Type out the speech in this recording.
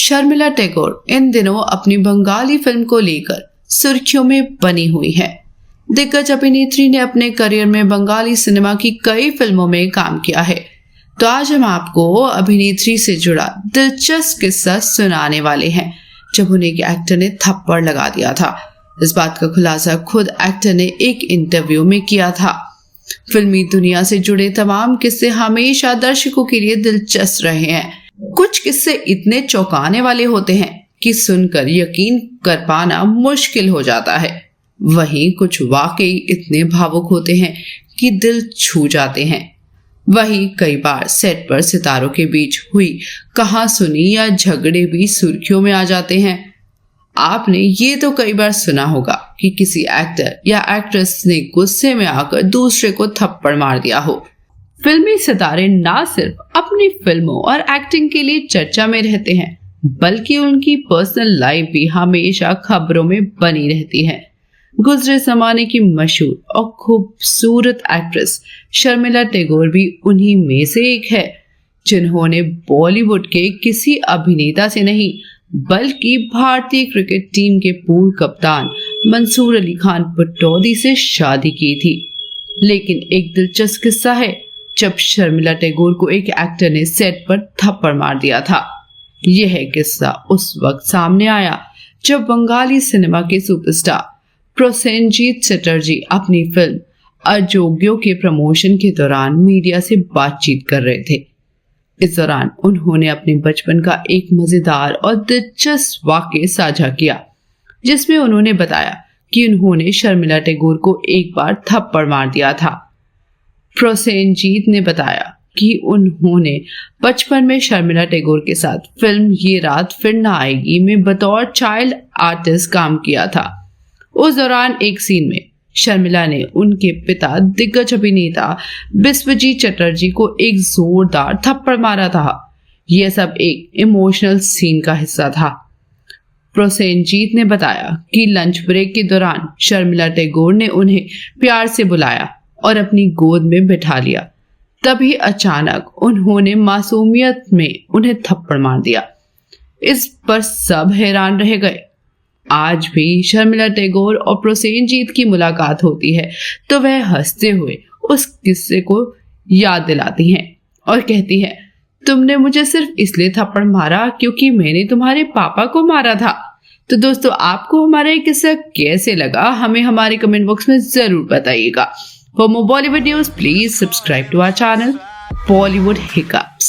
शर्मिला टैगोर इन दिनों अपनी बंगाली फिल्म को लेकर सुर्खियों में बनी हुई है। दिग्गज अभिनेत्री ने अपने करियर में बंगाली सिनेमा की कई फिल्मों में काम किया है। तो आज हम आपको अभिनेत्री से जुड़ा दिलचस्प किस्सा सुनाने वाले हैं, जब उन्हें एक एक्टर ने थप्पड़ लगा दिया था। इस बात का खुलासा खुद एक्टर ने एक इंटरव्यू में किया था। फिल्मी दुनिया से जुड़े तमाम किस्से हमेशा दर्शकों के लिए दिलचस्प रहे हैं। कुछ किस्से इतने चौंकाने वाले होते हैं कि सुनकर यकीन कर पाना मुश्किल हो जाता है। वहीं कुछ वाकई इतने भावुक होते हैं कि दिल छू जाते हैं। वहीं कई बार सेट पर सितारों के बीच हुई कहासुनी या झगड़े भी सुर्खियों में आ जाते हैं। आपने ये तो कई बार सुना होगा कि किसी एक्टर या एक्ट्रेस ने गुस्से में आकर दूसरे को थप्पड़ मार दिया हो। फिल्मी सितारे ना सिर्फ अपनी फिल्मों और एक्टिंग के लिए चर्चा में रहते हैं, बल्कि उनकी पर्सनल लाइफ भी हमेशा खबरों में बनी रहती है। गुजरे जमाने की मशहूर और खूबसूरत एक्ट्रेस शर्मिला टैगोर भी उन्हीं में से एक है, जिन्होंने बॉलीवुड के किसी अभिनेता से नहीं बल्कि भारतीय क्रिकेट टीम के पूर्व कप्तान मंसूर अली खान पटौदी से शादी की थी। लेकिन एक दिलचस्प किस्सा है जब शर्मिला टैगोर को एक एक्टर ने सेट पर थप्पड़ मार दिया था। यह किस्सा उस वक्त सामने आया जब बंगाली सिनेमा के सुपरस्टार प्रोसेनजीत चटर्जी अपनी फिल्म अजोग्यो के प्रमोशन के दौरान मीडिया से बातचीत कर रहे थे। इस दौरान उन्होंने अपने बचपन का एक मजेदार और दिलचस्प वाकया साझा किया, जिसमें उन्होंने बताया कि उन्होंने शर्मिला टैगोर को एक बार थप्पड़ मार दिया था। प्रोसेनजीत ने बताया कि उन्होंने बचपन में शर्मिला टैगोर के साथ फिल्म ये रात फिर न आएगी में बतौर चाइल्ड आर्टिस्ट काम किया था। उस दौरान एक सीन में शर्मिला ने उनके पिता दिग्गज अभिनेता बिस्वजीत चटर्जी को एक जोरदार थप्पड़ मारा था। यह सब एक इमोशनल सीन का हिस्सा था। प्रोसेनजीत ने बताया कि लंच ब्रेक के दौरान शर्मिला टैगोर ने उन्हें प्यार से बुलाया और अपनी गोद में बिठा लिया। तभी अचानक उन्होंने मासूमियत में उन्हें थप्पड़ मार दिया। इस पर सब हैरान रह गए। आज भी शर्मिला टैगोर और प्रोसेनजीत की मुलाकात होती है तो वह हंसते हुए उस किस्से को याद दिलाती हैं और कहती हैं, तुमने मुझे सिर्फ इसलिए थप्पड़ मारा क्योंकि मैंने तुम्हारे पापा को मारा था। तो दोस्तों, आपको हमारा ये किस्सा कैसे लगा, हमें हमारे कमेंट बॉक्स में जरूर बताइएगा। For more Bollywood news, please subscribe to our channel, Bollywood Hiccups.